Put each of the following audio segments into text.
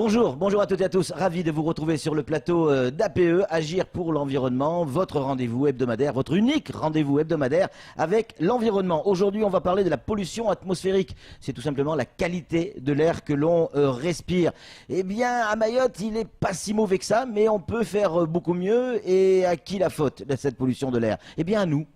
Bonjour, bonjour à toutes et à tous, ravi de vous retrouver sur le plateau d'APE, Agir pour l'environnement, votre rendez-vous hebdomadaire, votre unique rendez-vous hebdomadaire avec l'environnement. Aujourd'hui, on va parler de la pollution atmosphérique, c'est tout simplement la qualité de l'air que l'on respire. Eh bien, à Mayotte, il n'est pas si mauvais que ça, mais on peut faire beaucoup mieux. Et à qui la faute de cette pollution de l'air? Eh bien, à nous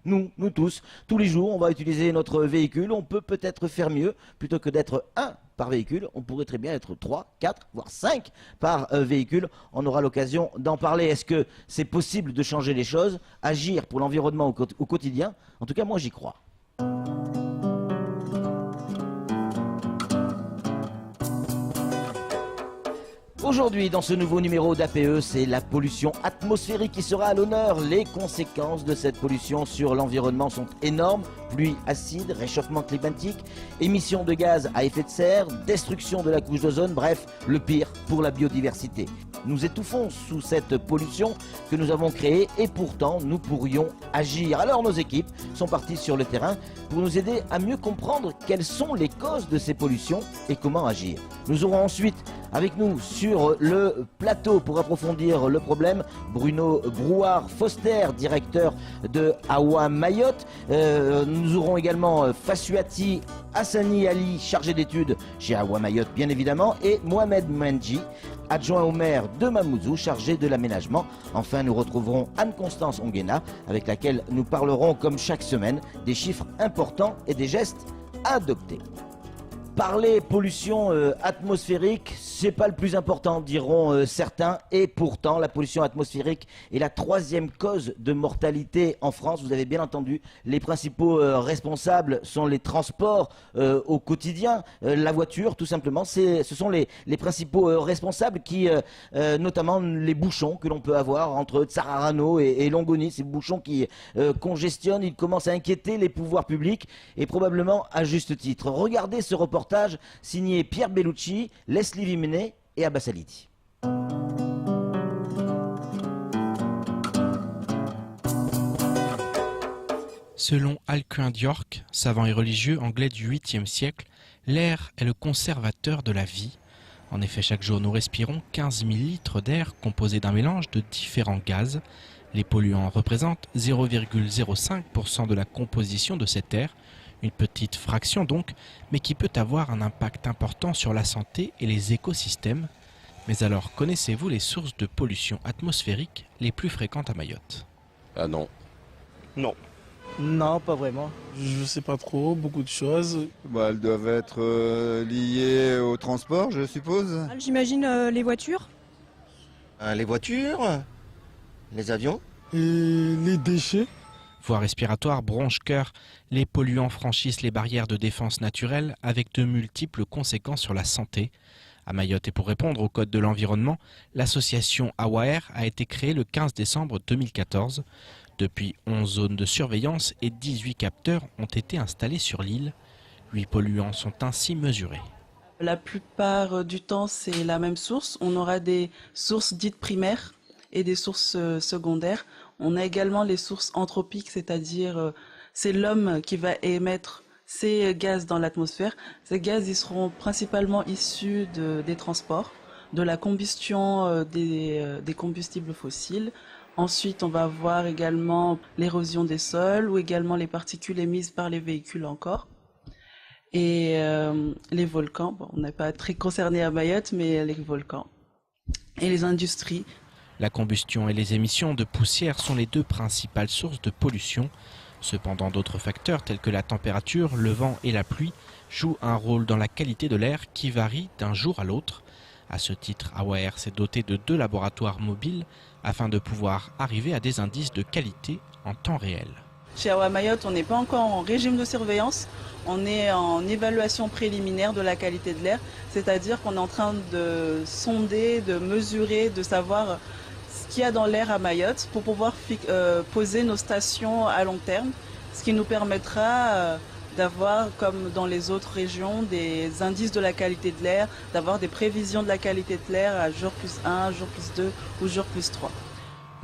tous. Tous les jours, on va utiliser notre véhicule, on peut peut-être faire mieux, plutôt que d'être un par véhicule, on pourrait très bien être 3, 4, voire 5 par véhicule. On aura l'occasion d'en parler. Est-ce que c'est possible de changer les choses, agir pour l'environnement au quotidien? En tout cas, moi, j'y crois. Aujourd'hui, dans ce nouveau numéro d'APE, c'est la pollution atmosphérique qui sera à l'honneur. Les conséquences de cette pollution sur l'environnement sont énormes. Pluie acide, réchauffement climatique, émissions de gaz à effet de serre, destruction de la couche d'ozone, bref, le pire pour la biodiversité. Nous étouffons sous cette pollution que nous avons créée et pourtant nous pourrions agir. Alors nos équipes sont parties sur le terrain pour nous aider à mieux comprendre quelles sont les causes de ces pollutions et comment agir. Nous aurons ensuite avec nous sur le plateau pour approfondir le problème Bruno Brouard-Foster, directeur de AWA Mayotte. Nous aurons également Fassuati Hassani Ali, chargé d'études chez AWA Mayotte bien évidemment, et Mohamed Menji, adjoint au maire de Mamoudzou, chargé de l'aménagement. Enfin, nous retrouverons Anne-Constance Onguena, avec laquelle nous parlerons comme chaque semaine des chiffres importants et des gestes à adopter. Parler pollution atmosphérique, c'est pas le plus important, diront certains. Et pourtant, la pollution atmosphérique est la troisième cause de mortalité en France. Vous avez bien entendu, les principaux responsables sont les transports au quotidien. La voiture, tout simplement, ce sont les principaux responsables qui, notamment les bouchons que l'on peut avoir entre Tsararano et Longoni, ces bouchons qui congestionnent, ils commencent à inquiéter les pouvoirs publics et probablement à juste titre. Regardez ce reportage signé Pierre Bellucci, Leslie Vimenet et Abbas Alidi. Selon Alcuin d'York, savant et religieux anglais du 8e siècle, l'air est le conservateur de la vie. En effet, chaque jour, nous respirons 15 000 litres d'air composé d'un mélange de différents gaz. Les polluants représentent 0,05% de la composition de cet air, une petite fraction donc, mais qui peut avoir un impact important sur la santé et les écosystèmes. Mais alors, connaissez-vous les sources de pollution atmosphérique les plus fréquentes à Mayotte? Ah non. Non. Non, pas vraiment. Je sais pas trop, beaucoup de choses. Elles doivent être liées au transport, je suppose. J'imagine les voitures. Les voitures, les avions. Et les déchets. Voies respiratoires, bronches, cœur, les polluants franchissent les barrières de défense naturelle avec de multiples conséquences sur la santé. À Mayotte, et pour répondre au code de l'environnement, l'association AWA Air a été créée le 15 décembre 2014. Depuis 11 zones de surveillance et 18 capteurs ont été installés sur l'île. 8 polluants sont ainsi mesurés. La plupart du temps, c'est la même source. On aura des sources dites primaires et des sources secondaires. On a également les sources anthropiques, c'est-à-dire c'est l'homme qui va émettre ces gaz dans l'atmosphère. Ces gaz, ils seront principalement issus des transports, de la combustion des combustibles fossiles. Ensuite, on va voir également l'érosion des sols ou également les particules émises par les véhicules encore. Et les volcans, bon, on n'est pas très concerné à Mayotte, mais les volcans et les industries. La combustion et les émissions de poussière sont les deux principales sources de pollution. Cependant, d'autres facteurs tels que la température, le vent et la pluie jouent un rôle dans la qualité de l'air qui varie d'un jour à l'autre. À ce titre, AWA Air s'est doté de 2 laboratoires mobiles afin de pouvoir arriver à des indices de qualité en temps réel. Chez AWA Mayotte, on n'est pas encore en régime de surveillance, on est en évaluation préliminaire de la qualité de l'air, c'est-à-dire qu'on est en train de sonder, de mesurer, de savoir ce qu'il y a dans l'air à Mayotte pour pouvoir poser nos stations à long terme, ce qui nous permettra d'avoir, comme dans les autres régions, des indices de la qualité de l'air, d'avoir des prévisions de la qualité de l'air à jour +1, jour +2 ou jour +3.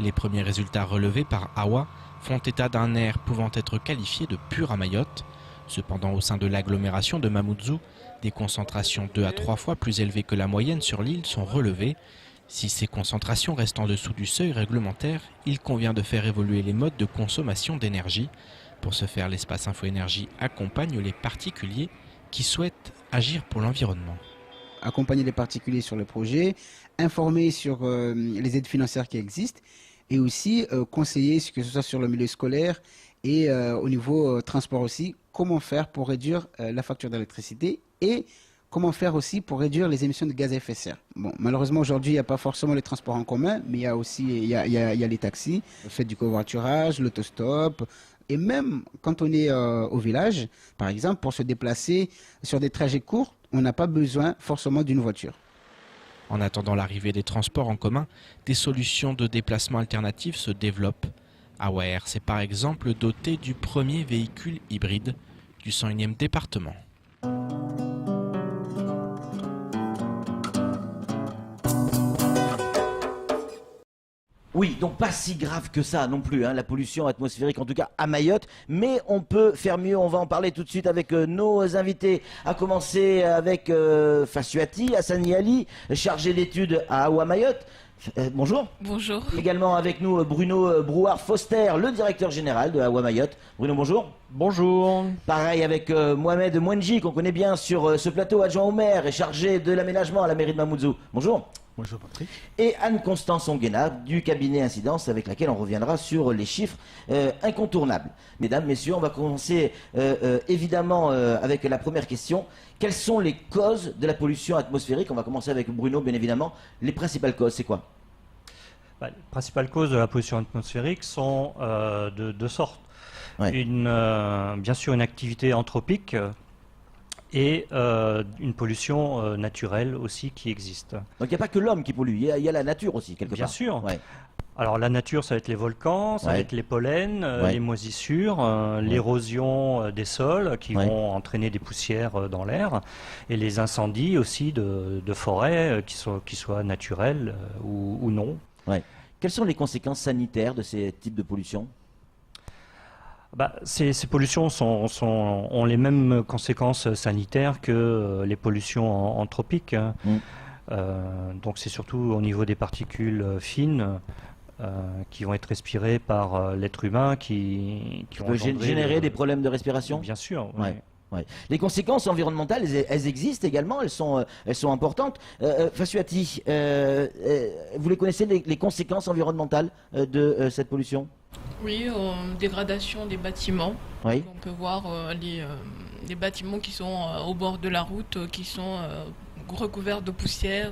Les premiers résultats relevés par AWA font état d'un air pouvant être qualifié de pur à Mayotte. Cependant, au sein de l'agglomération de Mamoudzou, des concentrations 2 à 3 fois plus élevées que la moyenne sur l'île sont relevées. Si ces concentrations restent en dessous du seuil réglementaire, il convient de faire évoluer les modes de consommation d'énergie. Pour ce faire, l'espace Info Énergie accompagne les particuliers qui souhaitent agir pour l'environnement. Accompagner les particuliers sur le projet, informer sur les aides financières qui existent et aussi conseiller, que ce soit sur le milieu scolaire et au niveau transport aussi, comment faire pour réduire la facture d'électricité et comment faire aussi pour réduire les émissions de gaz à effet de serre. Bon, malheureusement, aujourd'hui, il n'y a pas forcément les transports en commun, mais il y a aussi il y a les taxis, le fait du covoiturage, l'autostop. Et même quand on est au village, par exemple, pour se déplacer sur des trajets courts, on n'a pas besoin forcément d'une voiture. En attendant l'arrivée des transports en commun, des solutions de déplacement alternatives se développent. Awaer s'est par exemple doté du premier véhicule hybride du 101e département. Oui, donc pas si grave que ça non plus, hein, la pollution atmosphérique, en tout cas à Mayotte, mais on peut faire mieux, on va en parler tout de suite avec nos invités, à commencer avec Fassuati Hassani Ali, chargé d'études à Awa Mayotte. Bonjour. Bonjour. Également avec nous Bruno Brouard-Foster, le directeur général de Awa Mayotte. Bruno, bonjour. Bonjour. Pareil avec Mohamed Mouenji, qu'on connaît bien sur ce plateau, adjoint au maire et chargé de l'aménagement à la mairie de Mamoudzou. Bonjour. Bonjour Patrick. Et Anne-Constance Onguena du cabinet Incidence, avec laquelle on reviendra sur les chiffres incontournables. Mesdames, messieurs, on va commencer évidemment avec la première question. Quelles sont les causes de la pollution atmosphérique? On va commencer avec Bruno, bien évidemment. Les principales causes, c'est quoi? Les principales causes de la pollution atmosphérique sont de deux sortes. Ouais. Bien sûr, une activité anthropique et une pollution naturelle aussi qui existe. Donc il n'y a pas que l'homme qui pollue, il y a la nature aussi, quelque Bien part. sûr. Ouais. Alors la nature, ça va être les volcans, ça va être les pollens, les moisissures, l'érosion des sols qui vont entraîner des poussières dans l'air, et les incendies aussi de forêts qui soient naturels ou non. Ouais. Quelles sont les conséquences sanitaires de ces types de pollution? Ces pollutions ont les mêmes conséquences sanitaires que les pollutions anthropiques. Donc c'est surtout au niveau des particules fines qui vont être respirées par l'être humain qui vont générer des problèmes de respiration? Bien sûr. Ouais. Les conséquences environnementales, elles existent également, elles sont importantes. Fassuati, vous les connaissez, les conséquences environnementales de cette pollution? Oui, dégradation des bâtiments. Oui. On peut voir des bâtiments qui sont au bord de la route, qui sont recouverts de poussière,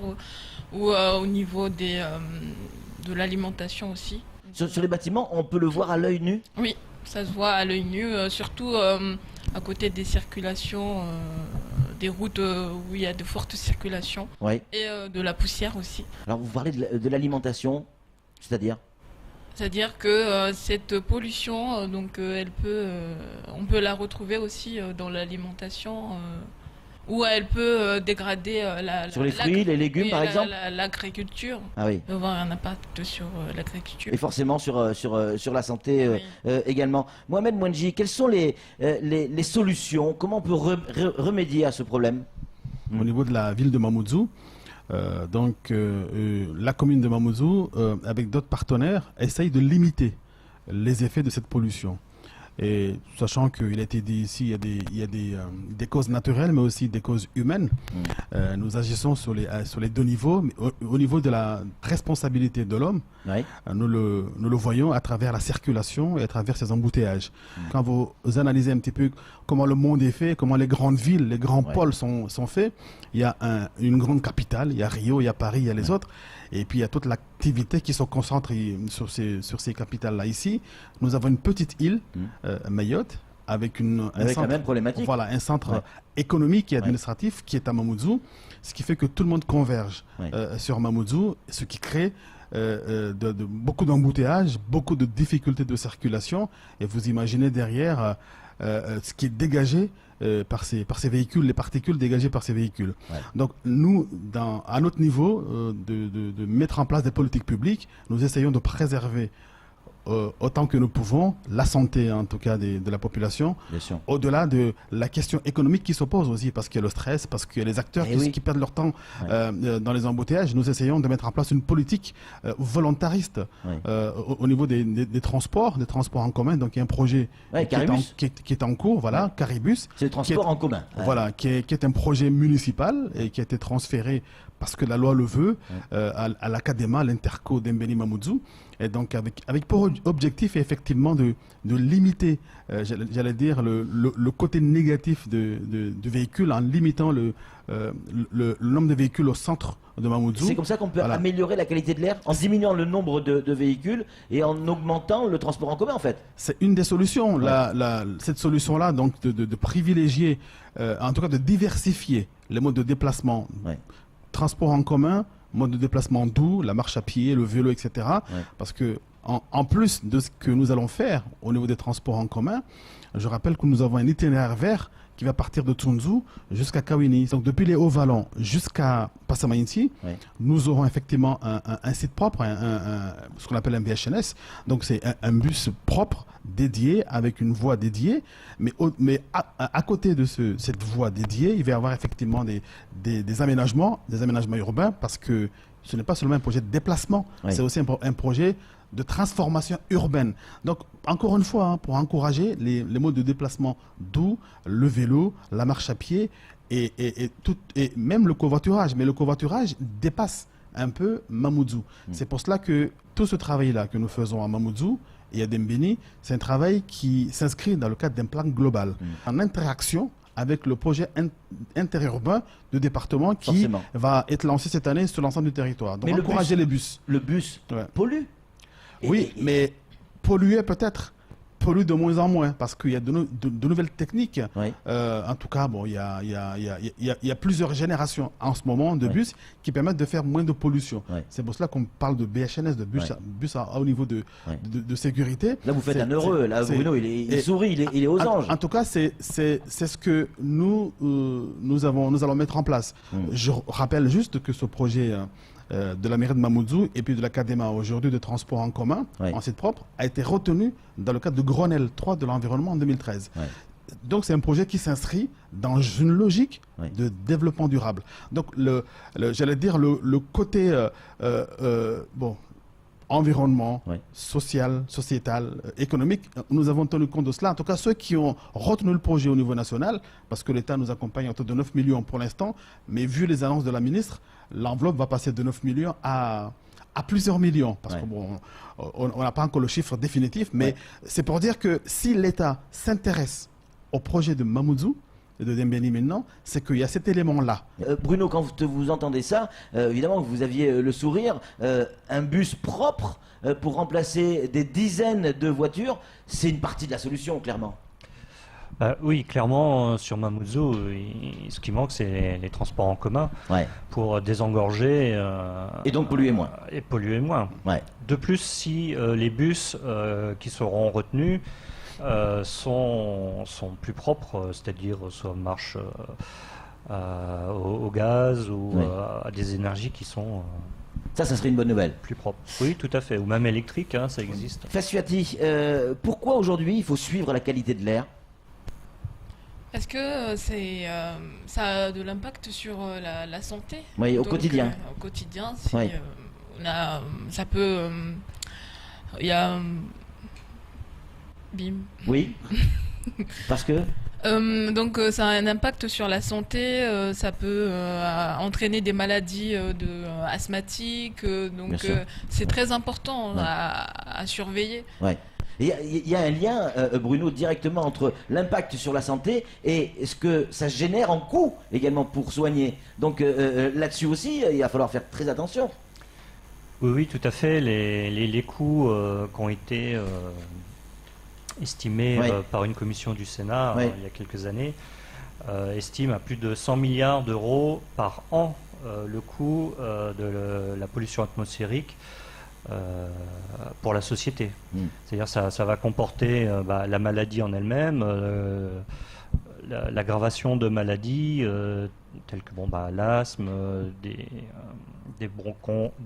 ou au niveau de l'alimentation aussi. Sur les bâtiments, on peut le voir à l'œil nu? Oui, ça se voit à l'œil nu, surtout à côté des circulations, des routes où il y a de fortes circulations, et de la poussière aussi. Alors vous parlez de l'alimentation, c'est-à-dire? C'est-à-dire que cette pollution, on peut la retrouver aussi dans l'alimentation, où elle peut dégrader sur les fruits, les légumes par exemple, l'agriculture. Ah oui. Il peut avoir un impact sur l'agriculture. Et forcément sur la santé également. Mohamed Mouenji, quelles sont les solutions? Comment on peut remédier à ce problème? Au niveau de la ville de Mamoudzou, la commune de Mamoudzou, avec d'autres partenaires, essaye de limiter les effets de cette pollution. Et sachant qu'il a été dit ici, il y a des causes naturelles, mais aussi des causes humaines. Nous agissons sur les deux niveaux. Mais au niveau de la responsabilité de l'homme, nous le voyons à travers la circulation et à travers ces embouteillages. Quand vous analysez un petit peu comment le monde est fait, comment les grandes villes, les grands pôles sont faits, il y a une grande capitale, il y a Rio, il y a Paris, il y a les autres. Et puis il y a toute l'activité qui sont concentrées sur ces capitales-là. Ici, nous avons une petite île, Mayotte, avec un centre, la même problématique. Voilà, un centre économique et administratif qui est à Mamoudzou, ce qui fait que tout le monde converge sur Mamoudzou, ce qui crée beaucoup d'embouteillages, beaucoup de difficultés de circulation. Et vous imaginez derrière ce qui est dégagé par ces véhicules, les particules dégagées par ces véhicules. Donc nous, à notre niveau, de mettre en place des politiques publiques, nous essayons de préserver autant que nous pouvons la santé, en tout cas, de la population, au-delà de la question économique qui s'oppose aussi, parce qu'il y a le stress, parce qu'il y a les acteurs qui perdent leur temps dans les embouteillages. Nous essayons de mettre en place une politique volontariste au niveau des transports en commun. Donc il y a un projet qui est en cours, voilà, Caribus. C'est le transport en commun. Voilà, qui est un projet municipal et qui a été transféré parce que la loi le veut, à l'Académa, l'Interco d'Embeni Mamoudzou, et donc avec pour objectif effectivement de limiter, j'allais dire, le côté négatif de véhicules en limitant le nombre de véhicules au centre de Mamoudzou. C'est comme ça qu'on peut améliorer la qualité de l'air, en diminuant le nombre de véhicules et en augmentant le transport en commun en fait. C'est une des solutions, cette solution-là, donc de privilégier, en tout cas de diversifier les modes de déplacement. Transport en commun, mode de déplacement doux, la marche à pied, le vélo, etc. Parce que en plus de ce que nous allons faire au niveau des transports en commun, je rappelle que nous avons un itinéraire vert qui va partir de Tsunzu jusqu'à Kawini. Donc depuis les Hauts-Vallons jusqu'à Passamainti, nous aurons effectivement un site propre, ce qu'on appelle un BHNS. Donc c'est un bus propre, dédié, avec une voie dédiée. Mais à côté de cette voie dédiée, il va y avoir effectivement des aménagements urbains, parce que ce n'est pas seulement un projet de déplacement, c'est aussi un projet de transformation urbaine. Donc, encore une fois, pour encourager les modes de déplacement doux, le vélo, la marche à pied et même le covoiturage. Mais le covoiturage dépasse un peu Mamoudzou. C'est pour cela que tout ce travail-là que nous faisons à Mamoudzou et à Dembeni, c'est un travail qui s'inscrit dans le cadre d'un plan global, en interaction avec le projet interurbain de département qui va être lancé cette année sur l'ensemble du territoire. Donc, encourager les bus. Le bus pollue. Oui, mais polluer peut-être, pollue de moins en moins, parce qu'il y a de nouvelles techniques. En tout cas, bon, il y a plusieurs générations en ce moment de bus qui permettent de faire moins de pollution. C'est pour cela qu'on parle de BHNS, de bus à haut niveau de sécurité. Là, vous faites un heureux. Là, Bruno, il sourit, il est aux anges. En tout cas, c'est ce que nous allons mettre en place. Je rappelle juste que ce projet de la mairie de Mamoudzou et puis de l'Académa aujourd'hui de transport en commun en site propre a été retenu dans le cadre de Grenelle 3 de l'environnement en 2013. Donc c'est un projet qui s'inscrit dans une logique de développement durable. Donc j'allais dire le côté environnement, social, sociétal, économique, nous avons tenu compte de cela. En tout cas, ceux qui ont retenu le projet au niveau national, parce que l'État nous accompagne à hauteur de 9 millions pour l'instant, mais vu les annonces de la ministre, l'enveloppe va passer de 9 millions à plusieurs millions. Parce que bon, on n'a pas encore le chiffre définitif, mais c'est pour dire que si l'État s'intéresse au projet de Mamoudzou, et de Dembeni maintenant, c'est qu'il y a cet élément-là. Bruno, quand vous entendez ça, évidemment vous aviez le sourire, un bus propre pour remplacer des dizaines de voitures, c'est une partie de la solution, clairement. Oui, clairement, sur Mamoudzou, ce qui manque, c'est les transports en commun pour désengorger. Et donc polluer moins. Et polluer moins. De plus, si les bus qui seront retenus sont plus propres, c'est-à-dire soit marche au gaz ou à des énergies qui sont ça serait une bonne nouvelle. Plus propre. Oui, tout à fait. Ou même électrique, ça existe. Fassuati, pourquoi aujourd'hui il faut suivre la qualité de l'air? Parce que ça a de l'impact sur la santé. Oui, au quotidien. Au quotidien, ça peut... Il y a... Bim. Oui. Parce que donc ça a un impact sur la santé, ça peut entraîner des maladies asthmatiques, donc c'est très important à surveiller. Il y a un lien, Bruno, directement entre l'impact sur la santé et ce que ça génère en coût également pour soigner. Donc là-dessus aussi, il va falloir faire très attention. Oui, tout à fait. Les coûts qui ont été estimés par une commission du Sénat il y a quelques années, estime à plus de 100 milliards d'euros par an le coût de la pollution atmosphérique pour la société. C'est-à-dire ça va comporter la maladie en elle-même, l'aggravation de maladies telles que l'asthme, des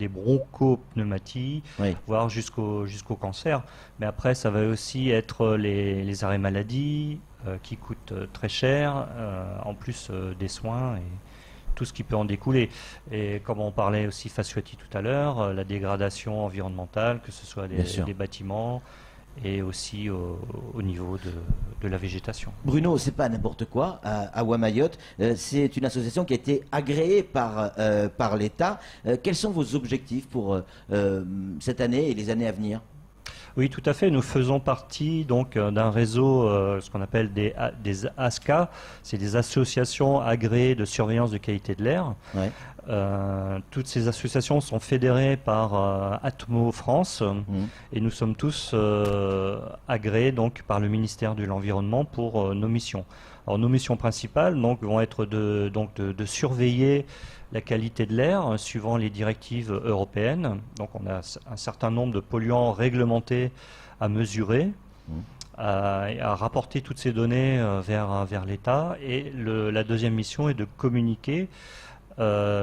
bronchopneumaties, voire jusqu'au cancer. Mais après, ça va aussi être les arrêts maladie qui coûtent très cher, en plus des soins et tout ce qui peut en découler. Et comme on parlait aussi Fasciati tout à l'heure, la dégradation environnementale, que ce soit des bâtiments et aussi au niveau de la végétation. Bruno, c'est pas n'importe quoi à Ouamayotte. C'est une association qui a été agréée par l'État. Quels sont vos objectifs pour cette année et les années à venir? Oui, tout à fait. Nous faisons partie donc d'un réseau, ce qu'on appelle des ASCA, c'est des associations agréées de surveillance de qualité de l'air. Ouais. Toutes ces associations sont fédérées par Atmo France et nous sommes tous agréés donc par le ministère de l'Environnement pour nos missions. Alors nos missions principales donc vont être de surveiller la qualité de l'air suivant les directives européennes. Donc on a un certain nombre de polluants réglementés à mesurer, à rapporter toutes ces données vers l'État. Et la deuxième mission est de communiquer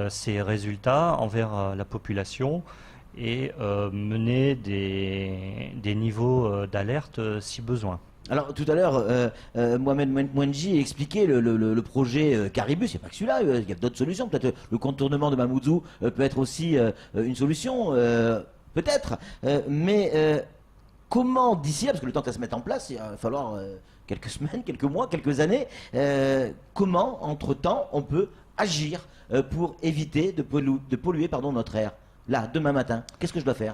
ces résultats envers la population et mener des niveaux d'alerte si besoin. Alors tout à l'heure, Mohamed Mwenji expliquait le projet Caribus. Il n'y a pas que celui-là, il y a d'autres solutions. Peut-être le contournement de Mamoudzou peut être aussi une solution, peut-être. Mais comment d'ici là, parce que le temps que ça se mette en place, il va falloir quelques semaines, quelques mois, quelques années, comment entre-temps on peut agir pour éviter de polluer notre air? Là, demain matin, qu'est-ce que je dois faire?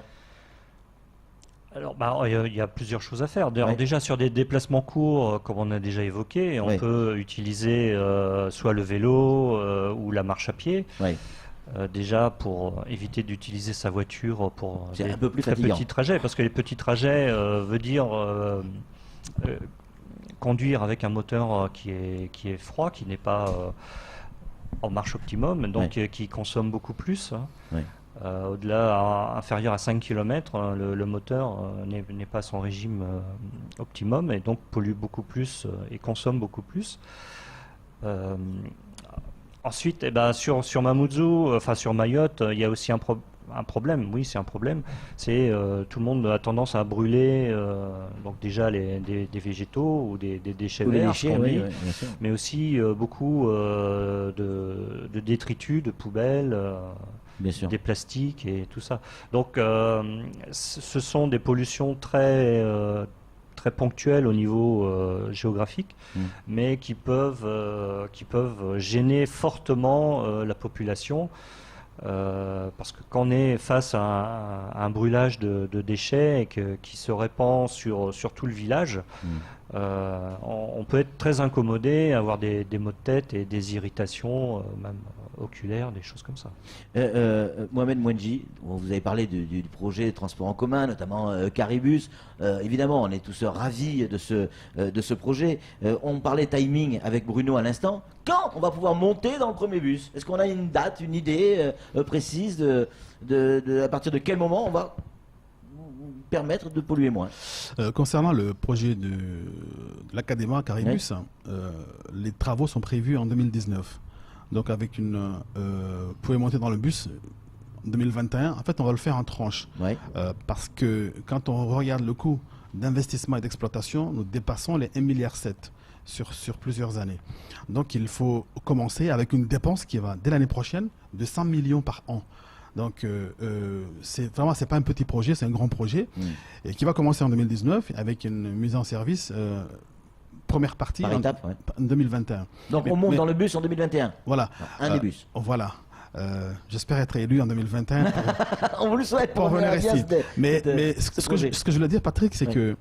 Alors, il y a plusieurs choses à faire. Déjà sur des déplacements courts, comme on a déjà évoqué, on peut utiliser soit le vélo ou la marche à pied. Déjà pour éviter d'utiliser sa voiture pour des un peu plus très petits trajets, parce que les petits trajets veut dire conduire avec un moteur qui est froid, qui n'est pas en marche optimum, donc qui consomme beaucoup plus. Au-delà, inférieur à 5 km, le moteur n'est pas à son régime optimum et donc pollue beaucoup plus et consomme beaucoup plus. Ensuite, sur Mamoudzou, sur Mayotte, il y a aussi un problème. Oui, c'est un problème. C'est tout le monde a tendance à brûler donc déjà des végétaux ou des déchets verts, mais aussi beaucoup de détritus, de poubelles. Des plastiques et tout ça. Donc ce sont des pollutions très ponctuelles au niveau géographique, mais qui peuvent gêner fortement la population. Parce que quand on est face à un brûlage de déchets et qui se répand sur tout le village, on peut être très incommodé, avoir des maux de tête et des irritations, même oculaires, des choses comme ça. Mohamed Mwenji, vous avez parlé du projet de transport en commun, notamment Caribus. Évidemment, on est tous ravis de ce projet. On parlait timing avec Bruno à l'instant. Quand on va pouvoir monter dans le premier bus? Est-ce qu'on a une date, une idée précise à partir de quel moment on va permettre de polluer moins? Concernant le projet de l'Académie Caribus, les travaux sont prévus en 2019. Donc avec vous pouvez monter dans le bus en 2021. En fait, on va le faire en tranches. Parce que quand on regarde le coût d'investissement et d'exploitation, nous dépassons les 1,7 milliard sur plusieurs années. Donc il faut commencer avec une dépense qui va, dès l'année prochaine, de 100 millions par an. Donc c'est pas un petit projet, c'est un grand projet et qui va commencer en 2019 avec une mise en service première partie en 2021. Donc on monte dans le bus en 2021. Voilà. Un des bus. Voilà. J'espère être élu en 2021. On vous le souhaite pour venir ici. Mais ce que je veux dire, Patrick, c'est que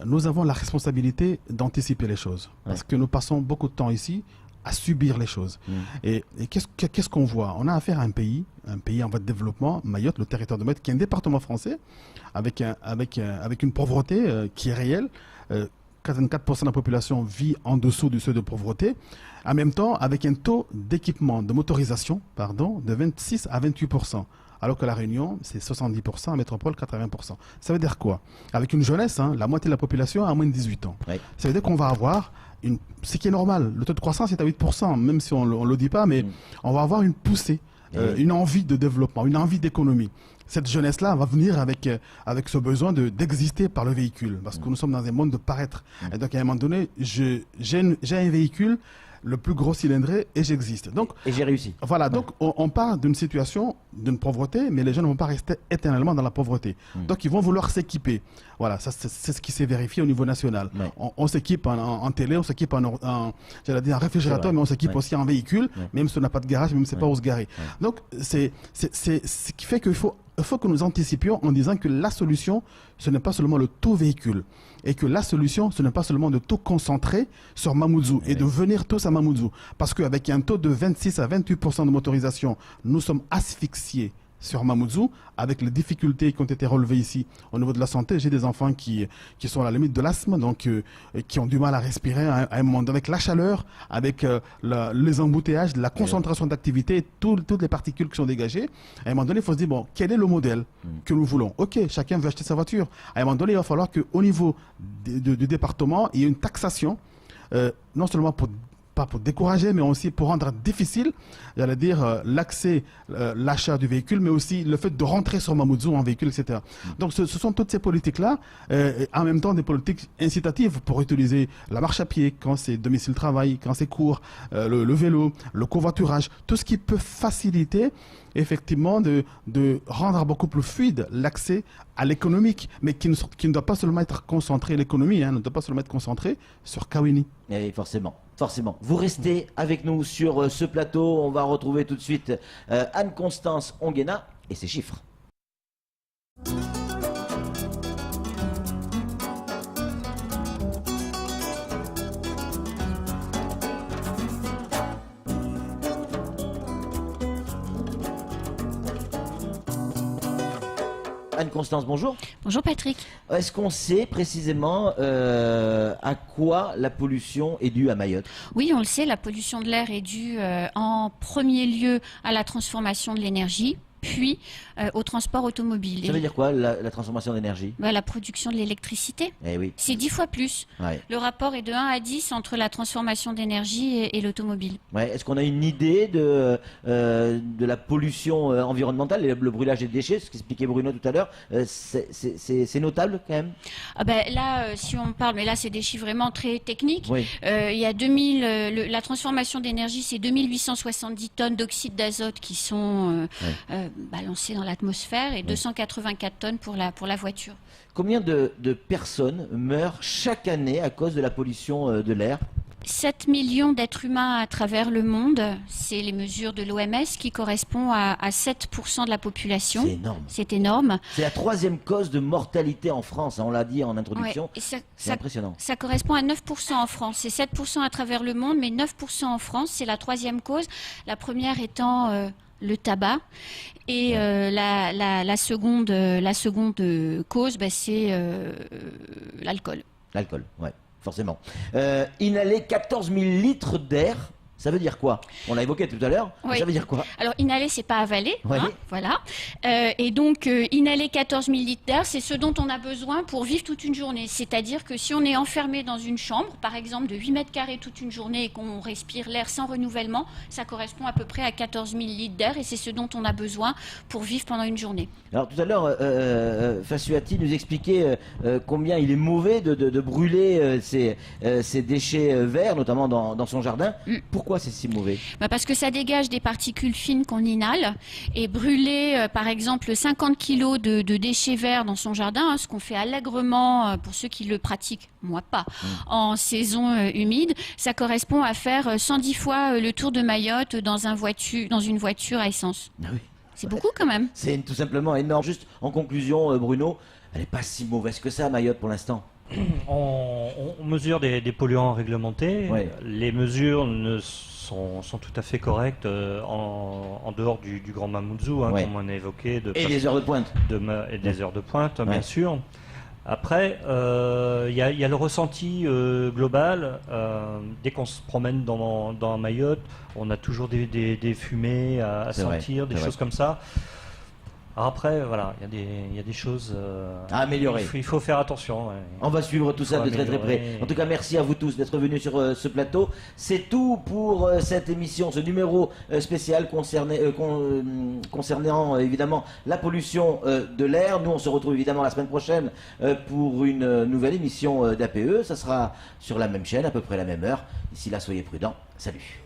nous avons la responsabilité d'anticiper les choses. Parce que nous passons beaucoup de temps ici à subir les choses. Et qu'est-ce qu'on voit? On a affaire à un pays en voie de développement, Mayotte, le territoire de Mayotte, qui est un département français, avec une pauvreté qui est réelle. 84% de la population vit en dessous du seuil de pauvreté. En même temps, avec un taux d'équipement, de motorisation, de 26 à 28%. Alors que la Réunion, c'est 70%, en métropole, 80%. Ça veut dire quoi? Avec une jeunesse, la moitié de la population a moins de 18 ans. Ça veut dire qu'on va avoir ce qui est normal. Le taux de croissance est à 8%, même si on ne le dit pas, mais on va avoir une poussée, une envie de développement, une envie d'économie. Cette jeunesse-là va venir avec ce besoin d'exister par le véhicule, parce que nous sommes dans un monde de paraître. Et donc, à un moment donné, j'ai un véhicule, le plus gros cylindré, et j'existe. Et j'ai réussi. Voilà, donc on part d'une situation, d'une pauvreté, mais les jeunes ne vont pas rester éternellement dans la pauvreté. Donc ils vont vouloir s'équiper. Voilà, ça c'est ce qui s'est vérifié au niveau national. On s'équipe en télé, on s'équipe en réfrigérateur, mais on s'équipe aussi en véhicule, même si on n'a pas de garage, même si on ne sait pas où se garer. Donc c'est ce qui fait qu'il faut que nous anticipions en disant que la solution, ce n'est pas seulement le tout véhicule. Et que la solution, ce n'est pas seulement de tout concentrer sur Mamoudzou et de venir tous à Mamoudzou. Parce qu'avec un taux de 26 à 28% de motorisation, nous sommes asphyxiés sur Mamoudzou, avec les difficultés qui ont été relevées ici au niveau de la santé. J'ai des enfants qui sont à la limite de l'asthme, donc qui ont du mal à respirer à un moment donné, avec la chaleur, avec les embouteillages, la concentration d'activité, toutes les particules qui sont dégagées. À un moment donné, il faut se dire, bon, quel est le modèle que nous voulons? Ok, chacun veut acheter sa voiture. À un moment donné, il va falloir qu'au niveau du département, il y ait une taxation, non seulement pas pour décourager, mais aussi pour rendre difficile, j'allais dire, l'accès, l'achat du véhicule, mais aussi le fait de rentrer sur Mamoudzou en véhicule, etc. Donc ce sont toutes ces politiques-là, en même temps des politiques incitatives pour utiliser la marche à pied, quand c'est domicile-travail, quand c'est court, le vélo, le covoiturage, tout ce qui peut faciliter effectivement de rendre beaucoup plus fluide l'accès à l'économique, mais qui ne doit pas seulement être concentré, l'économie ne doit pas seulement être concentrée sur Kawini. Et forcément. Vous restez avec nous sur ce plateau. On va retrouver tout de suite Anne-Constance Onguena et ses chiffres. Anne-Constance, bonjour. Bonjour Patrick. Est-ce qu'on sait précisément à quoi la pollution est due à Mayotte? Oui, on le sait, la pollution de l'air est due en premier lieu à la transformation de l'énergie, puis au transport automobile. Ça veut dire quoi, la transformation d'énergie? La production de l'électricité. Eh oui. C'est 10 fois plus. Ouais. Le rapport est de 1 à 10 entre la transformation d'énergie et l'automobile. Ouais. Est-ce qu'on a une idée de la pollution environnementale, le brûlage des déchets, ce qu'expliquait Bruno tout à l'heure? C'est notable quand même? Là, si on parle, mais là c'est des chiffres vraiment très techniques. Oui. Il y a la transformation d'énergie, c'est 2870 tonnes d'oxyde d'azote qui sont balancées dans l'atmosphère et 284 tonnes pour la voiture. Combien de personnes meurent chaque année à cause de la pollution de l'air? 7 millions d'êtres humains à travers le monde, c'est les mesures de l'OMS qui correspond à 7% de la population. C'est énorme. C'est énorme. C'est la 3e cause de mortalité en France, on l'a dit en introduction. Ouais, c'est impressionnant. Ça correspond à 9% en France. C'est 7% à travers le monde, mais 9% en France. C'est la 3e cause. La première étant le tabac. Et la seconde cause, c'est l'alcool. L'alcool, ouais. Forcément. Inhaler 14 000 litres d'air, ça veut dire quoi? On l'a évoqué tout à l'heure. Oui. Ça veut dire quoi? Alors, inhaler, c'est pas avaler. Oui. Voilà. Et donc, inhaler 14 000 litres d'air, c'est ce dont on a besoin pour vivre toute une journée. C'est-à-dire que si on est enfermé dans une chambre, par exemple, de 8 mètres carrés toute une journée et qu'on respire l'air sans renouvellement, ça correspond à peu près à 14 000 litres d'air et c'est ce dont on a besoin pour vivre pendant une journée. Alors, tout à l'heure, Fassuati nous expliquait combien il est mauvais de brûler ces déchets verts, notamment dans son jardin. Pourquoi c'est si mauvais? Parce que ça dégage des particules fines qu'on inhale et brûler par exemple 50 kilos de déchets verts dans son jardin, ce qu'on fait allègrement pour ceux qui le pratiquent, moi pas, en saison humide, ça correspond à faire 110 fois le tour de Mayotte dans une voiture à essence. Ah oui. C'est beaucoup quand même. C'est tout simplement énorme. Juste en conclusion, Bruno, elle n'est pas si mauvaise que ça, Mayotte, pour l'instant. On mesure des polluants réglementés. Ouais. Les mesures sont tout à fait correctes en dehors du Grand Mamoudzou, comme on a évoqué. Et des heures de pointe. Et des heures de pointe, bien sûr. Après, il y a le ressenti global. Dès qu'on se promène dans Mayotte, on a toujours des fumées à sentir, des choses comme ça. Alors après, voilà, il y a des choses à améliorer. Il faut faire attention. Ouais. On va suivre tout ça de très très près. En tout cas, merci à vous tous d'être venus sur ce plateau. C'est tout pour cette émission, ce numéro spécial concernant évidemment la pollution de l'air. Nous, on se retrouve évidemment la semaine prochaine pour une nouvelle émission d'APE. Ça sera sur la même chaîne, à peu près la même heure. D'ici là, soyez prudents. Salut.